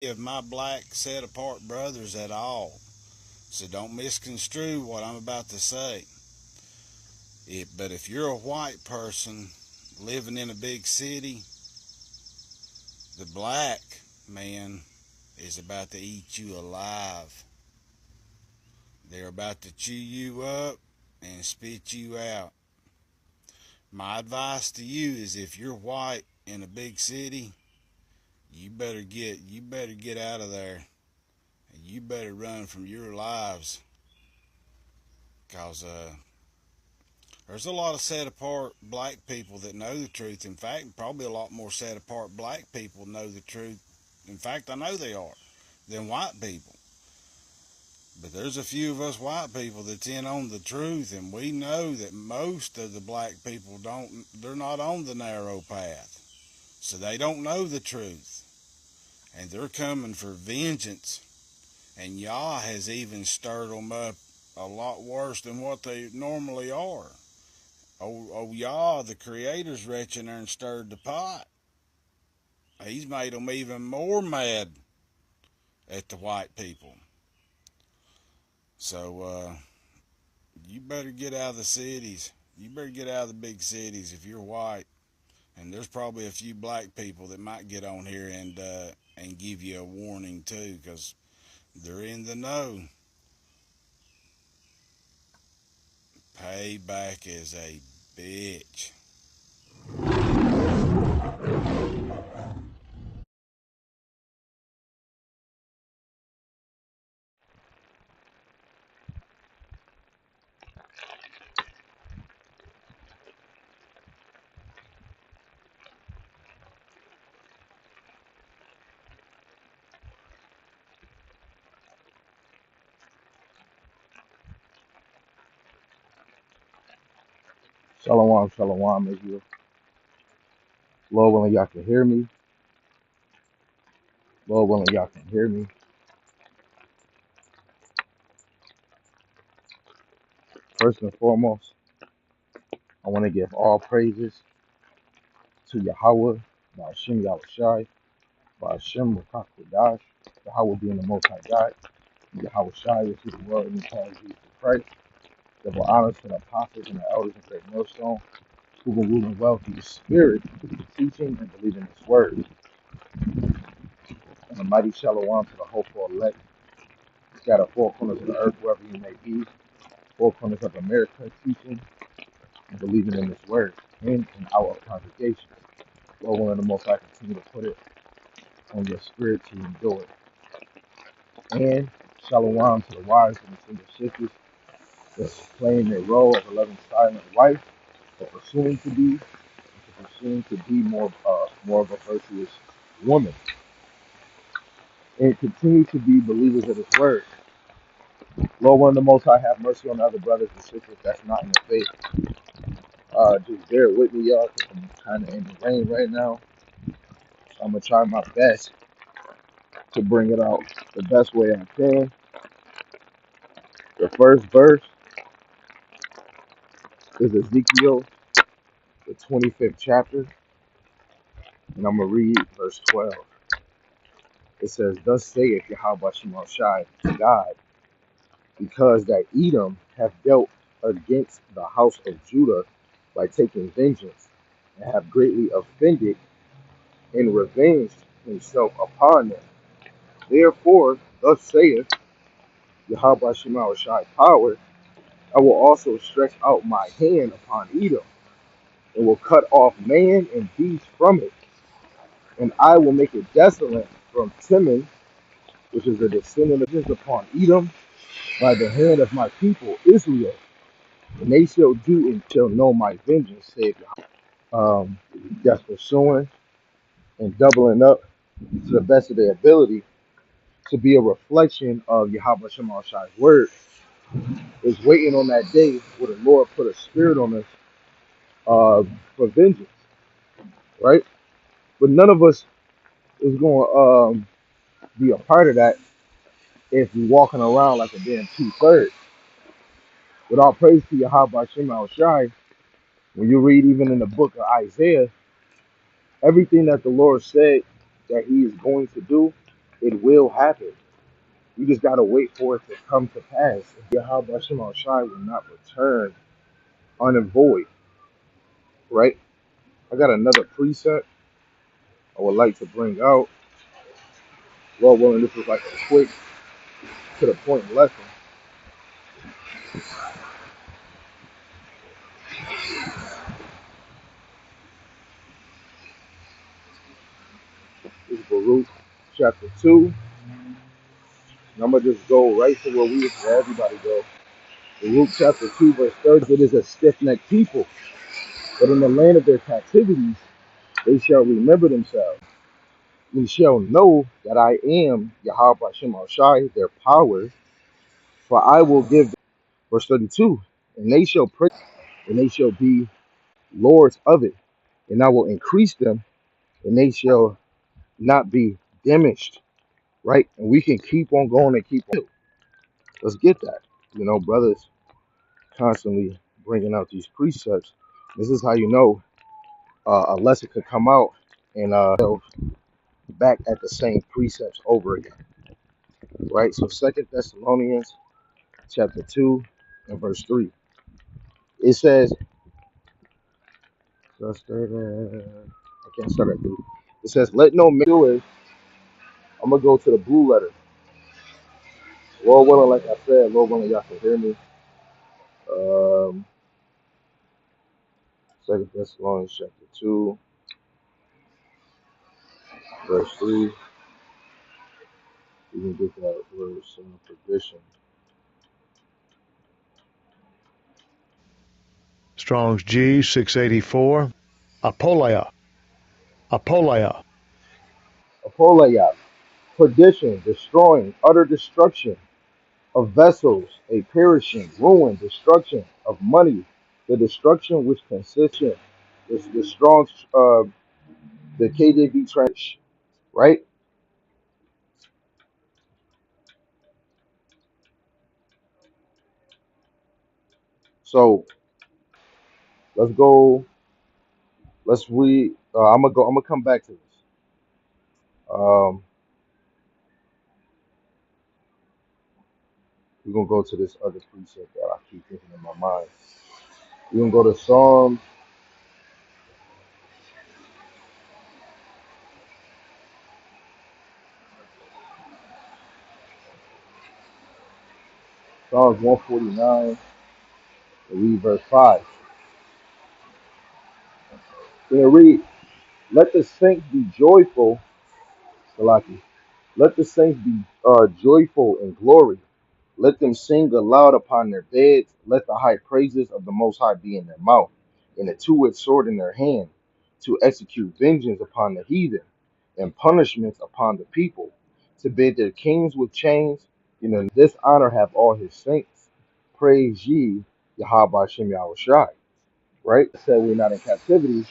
Of my black set apart brothers at all. So don't misconstrue what I'm about to say. But if you're a white person living in a big city, the black man is about to eat you alive. They're about to chew you up and spit you out. My advice to you is if you're white in a big city, you better get out of there. And you better run from your lives. Cause there's a lot of set apart black people that know the truth. In fact, probably a lot more set apart black people know the truth. In fact, I know they are than white people. But there's a few of us white people that's in on the truth, and we know that most of the black people they're not on the narrow path. So they don't know the truth. And they're coming for vengeance. And Yah has even stirred them up a lot worse than what they normally are. Yah, the Creator's reaching there and stirred the pot. He's made them even more mad at the white people. So, you better get out of the cities. You better get out of the big cities if you're white. And there's probably a few black people that might get on here and give you a warning too, because they're in the know. Payback is a bitch. Shalom, shalom, if you Lord willing y'all can hear me. Lord willing y'all can hear me. First and foremost, I want to give all praises to Yahweh, by Hashem Yahushai, by Hashem Rakakwadash, Yahweh being the most high God, and Yahweh Shai, which is the word in the time of Jesus Christ. Double honors to the apostles and the elders of Great Millstone, who will rule in wealth through the spirit, teaching and believing his word. And a mighty shalom to the hopeful elect, scattered four corners of the earth, wherever you may be, four corners of America, teaching and believing in His word in our congregation. Lord, willing, the Most High continue to put it on your spirit to endure it. And shalom to the wives and the single sisters that's playing their role of a loving, silent wife, or pursuing to be more of a virtuous woman, and continue to be believers of His word. Lord, willing, the Most High have mercy on the other brothers and sisters that's not in the faith. Just bear with me, y'all, because I'm kind of in the rain right now. I'm gonna try my best to bring it out the best way I can. The first verse is Ezekiel, the 25th chapter, and I'm going to read verse 12. It says, "Thus saith Yahweh Shemel Shai, God, because that Edom hath dealt against the house of Judah by taking vengeance, and have greatly offended and revenged himself upon them. Therefore, thus saith Yahweh Shemel Shai power, I will also stretch out my hand upon Edom, and will cut off man and beast from it, and I will make it desolate from Timon, which is a descendant of his, upon Edom, by the hand of my people Israel, and they shall do and shall know my vengeance, saith Yahweh." That's pursuing and doubling up to the best of their ability to be a reflection of Yahweh Shema Shai's word, is waiting on that day where the Lord put a spirit on us for vengeance, right? But none of us is going to be a part of that if you're walking around like a damn two-thirds. With all praise to Yahweh Shema Shai, when you read even in the book of Isaiah, everything that the Lord said that He is going to do, It will happen. You just gotta wait for it to come to pass. Yahweh Shema Shai will not return unavoid, right? I got another preset I would like to bring out. Lord willing, this is like a quick to the point lesson. This is Baruch chapter 2. And I'm gonna just go right to where everybody go. Baruch chapter 2, verse 30. It is a stiff-necked people, but in the land of their captivities they shall remember themselves. And shall know that I am Yahweh Shema Shai, their power, for I will give them. Verse 32, and they shall pray, and they shall be lords of it, and I will increase them, and they shall not be diminished. Right? And we can keep on going and keep on. Let's get that. Brothers constantly bringing out these precepts. This is how you know a lesson could come out and back at the same precepts over again. Right? So Second Thessalonians chapter 2 and verse 3. It says, so I can't start at 3. It says, let no man do it. I'm gonna go to the blue letter. Lord willing, like I said, Lord willing, y'all can hear me. Second Thessalonians chapter 2, verse 3. You can get that verse perdition. Strong's G 684. Apoleia. Apoleia. Apoleia, perdition, destroying, utter destruction of vessels, a perishing, ruin, destruction of money, the destruction which consists in the strong, the KJV trench, right? So let's go. Let's read. I'm gonna go. I'm gonna come back to this. We're gonna go to this other precept that I keep thinking in my mind. We're gonna go to Psalms 149 and read verse 5. We're gonna read, let the saints be joyful, Salaki. Let the saints be joyful in glory. Let them sing aloud upon their beds. Let the high praises of the Most High be in their mouth, and a two-edged sword in their hand, to execute vengeance upon the heathen, and punishments upon the people, to bid their kings with chains. This honor have all his saints. Praise ye Yahweh Shem Yahweh Shai. Right? Said we're not in captivity.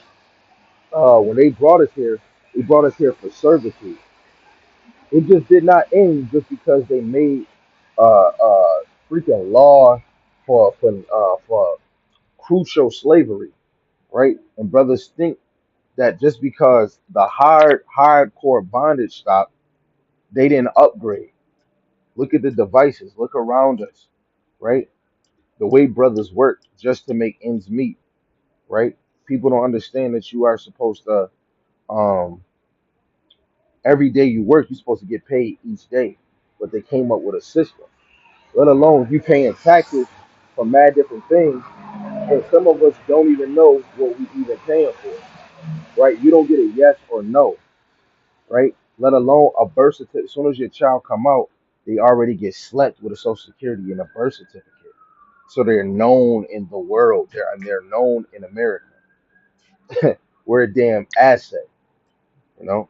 When they brought us here, they brought us here for servitude. It just did not end just because they made freaking law for crucial slavery, right? And brothers think that just because the hardcore bondage stopped, they didn't upgrade. Look at the devices. Look around us, right? The way brothers work just to make ends meet, right? People don't understand that you are supposed to um every day you work, you're supposed to get paid each day. But they came up with a system. Let alone you paying taxes for mad different things, and some of us don't even know what we even paying for, right? You don't get a yes or no, right? Let alone a birth certificate. As soon as your child come out, they already get slept with a social security and a birth certificate. So they're known in the world. They're known in America. We're a damn asset, you know.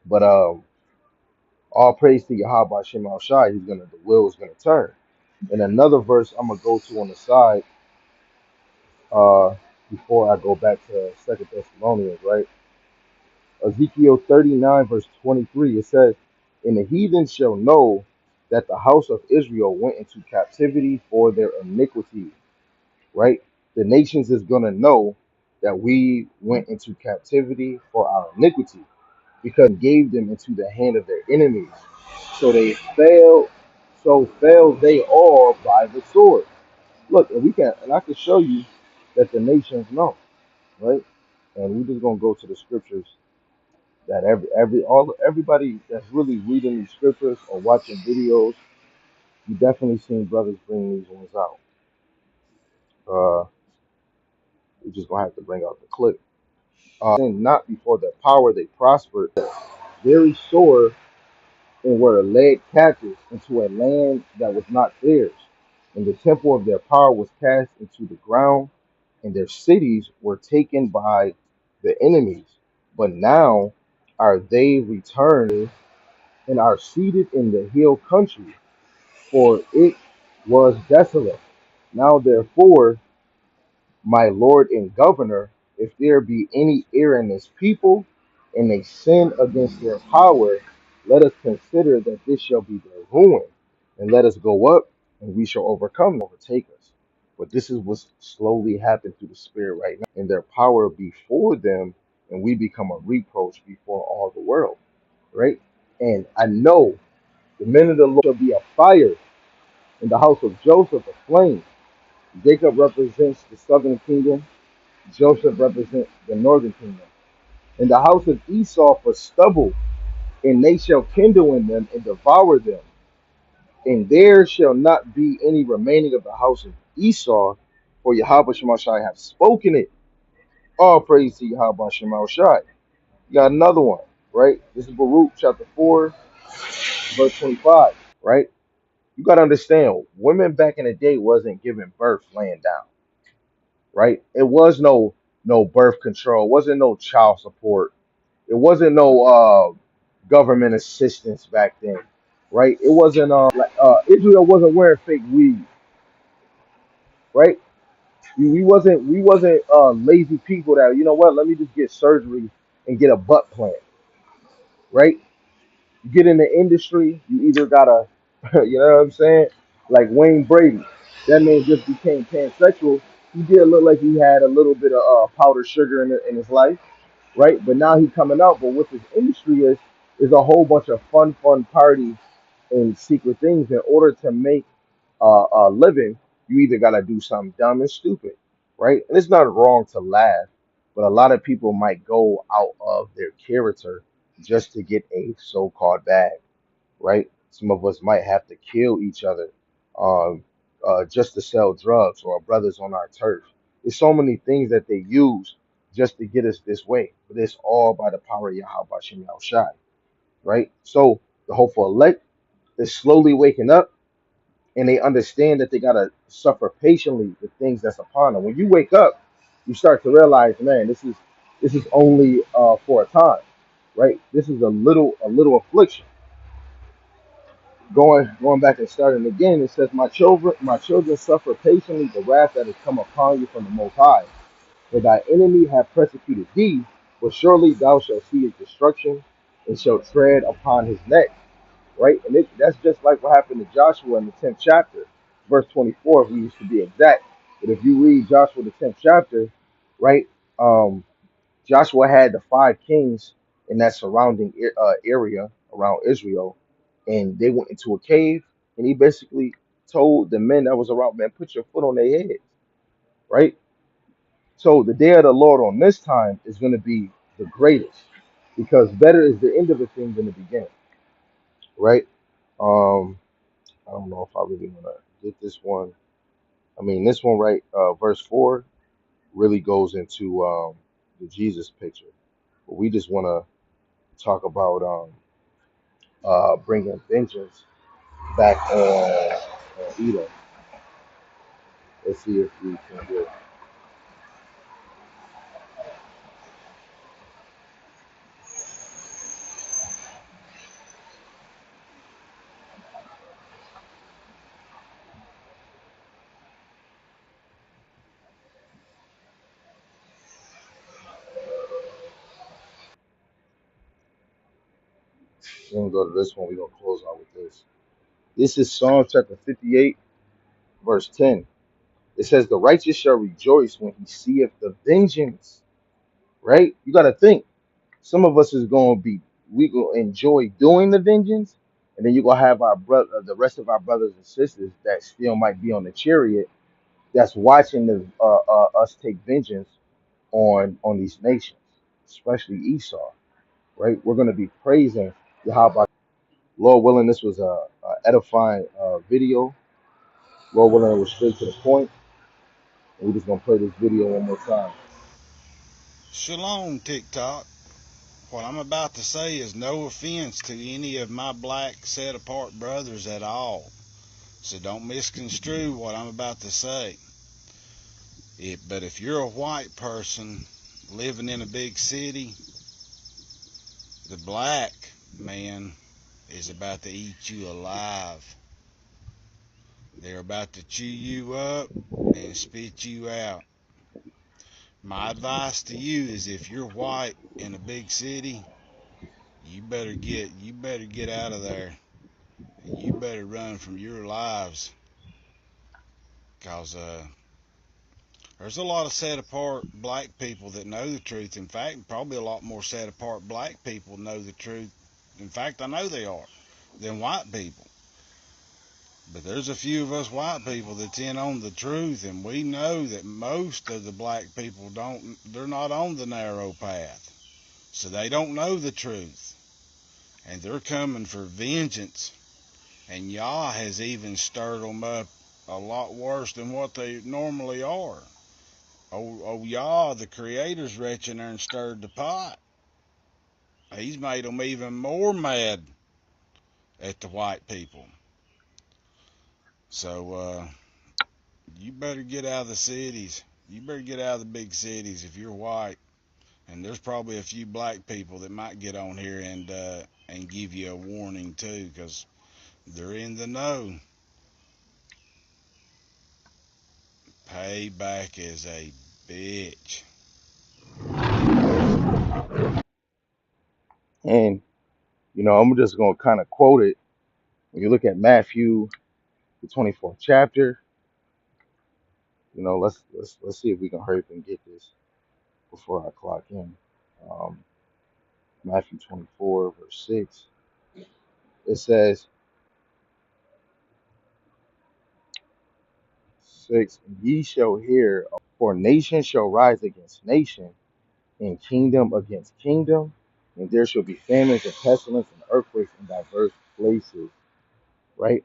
But all praise to Yahweh Shem Al Shai. The wheel is gonna turn. And another verse I'm gonna go to on the side, uh, before I go back to Second Thessalonians, right? Ezekiel 39, verse 23. It says, "And the heathen shall know that the house of Israel went into captivity for their iniquity." Right? The nations is gonna know that we went into captivity for our iniquity. because he gave them into the hand of their enemies. So they fell, so fell they all by the sword. Look, and I can show you that the nations know, right? And we're just gonna go to the scriptures that everybody that's really reading these scriptures or watching videos, you definitely seen brothers bring these ones out. We're just gonna have to bring out the clip. And not before their power they prospered, very sore, and were led captives into a land that was not theirs. And the temple of their power was cast into the ground, and their cities were taken by the enemies. But now are they returned and are seated in the hill country, for it was desolate. Now therefore, my lord and governor, if there be any error in this people, and they sin against their power, let us consider that this shall be their ruin, and let us go up, and we shall overcome them, overtake us. But this is what's slowly happened through the spirit right now, and their power before them, and we become a reproach before all the world, right? And I know the men of the Lord shall be a fire, in the house of Joseph a flame. Jacob represents the southern kingdom, Joseph represents the northern kingdom. In the house of Esau for stubble, and they shall kindle in them and devour them. And there shall not be any remaining of the house of Esau, for Yahweh Shemashai have spoken it. All praise to Yahweh Shemashai. You got another one, right? This is Baruch chapter 4, verse 25, right? You got to understand, women back in the day wasn't giving birth laying down, right? It was no birth control, wasn't no child support. It wasn't no government assistance back then, right? It wasn't Israel wasn't wearing fake weed, right? We wasn't lazy people that, you know what, let me just get surgery and get a butt plant, right? You get in the industry, you either gotta, you know what I'm saying? Like Wayne Brady, that man just became pansexual. He did look like he had a little bit of powdered sugar in his life, right? But now he's coming out. But what this industry is a whole bunch of fun parties and secret things. In order to make a living, you either gotta do something dumb and stupid, right? And it's not wrong to laugh, but a lot of people might go out of their character just to get a so-called bag, right? Some of us might have to kill each other um, just to sell drugs, or brothers on our turf. There's so many things that they use just to get us this way, but it's all by the power of Yahweh Shem Shai, right? So the hopeful elect is slowly waking up, and they understand that they gotta suffer patiently the things that's upon them. When you wake up, you start to realize, man, this is only for a time, right? This is a little affliction. Going back and starting again, it says, my children suffer patiently the wrath that has come upon you from the Most High. For thy enemy hath persecuted thee, but surely thou shalt see his destruction, and shalt tread upon his neck. Right? And that's just like what happened to Joshua in the 10th chapter, verse 24, if we used to be exact. But if you read Joshua the 10th chapter, right, Joshua had the five kings in that surrounding area around Israel, and they went into a cave, and he basically told the men that was around, man, put your foot on their heads, right? So the day of the Lord on this time is going to be the greatest, because better is the end of a thing than the beginning, right? Um, I don't know if I really want to get this one. I mean, this one, right? Verse 4 really goes into the Jesus picture, but we just want to talk about bringing vengeance back on Edom. Let's see if we can get. We're gonna go to this one. We're gonna close out with this. This is Psalm chapter 58, verse 10. It says, "The righteous shall rejoice when he seeth the vengeance." Right? You got to think. Some of us is going to be we gonna enjoy doing the vengeance, and then you gonna have our brother, the rest of our brothers and sisters that still might be on the chariot, that's watching us take vengeance on these nations, especially Esau. Right? We're gonna be praising Yahweh. Lord willing, this was a edifying video. Lord willing, it was straight to the point. And we're just gonna play this video one more time. Shalom, TikTok. What I'm about to say is no offense to any of my black set apart brothers at all. So don't misconstrue what I'm about to say. But if you're a white person living in a big city, the black man is about to eat you alive. They're about to chew you up and spit you out. My advice to you is if you're white in a big city, you better get out of there. And you better run from your lives. Cause there's a lot of set apart black people that know the truth. In fact, probably a lot more set apart black people know the truth. In fact, I know they are, than white people. But there's a few of us white people that's in on the truth, and we know that most of the black people they're not on the narrow path. So they don't know the truth. And they're coming for vengeance. And Yah has even stirred them up a lot worse than what they normally are. Oh Yah, the Creator's reaching there and stirred the pot. He's made them even more mad at the white people. So, you better get out of the cities. You better get out of the big cities if you're white. And there's probably a few black people that might get on here and give you a warning too, because they're in the know. Payback is a bitch. And I'm just gonna kind of quote it. When you look at Matthew, the 24th chapter, let's see if we can hurry up and get this before I clock in. Um, Matthew 24, verse 6. It says, 6, ye shall hear, for nation shall rise against nation, and kingdom against kingdom, and there shall be famines and pestilence and earthquakes in diverse places. Right?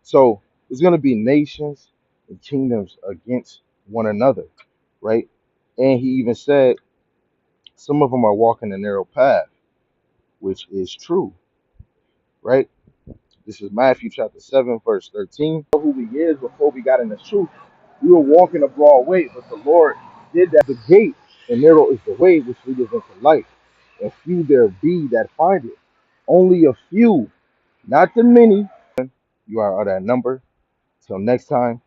So there's going to be nations and kingdoms against one another. Right? And he even said some of them are walking the narrow path, which is true. Right? This is Matthew chapter 7, verse 13. Who we is before we got in the truth. We were walking a broad way, but the Lord did that. The gate, and narrow is the way which leadeth into life, and few there be that find it. Only a few, not the many. You are of that number. Till next time.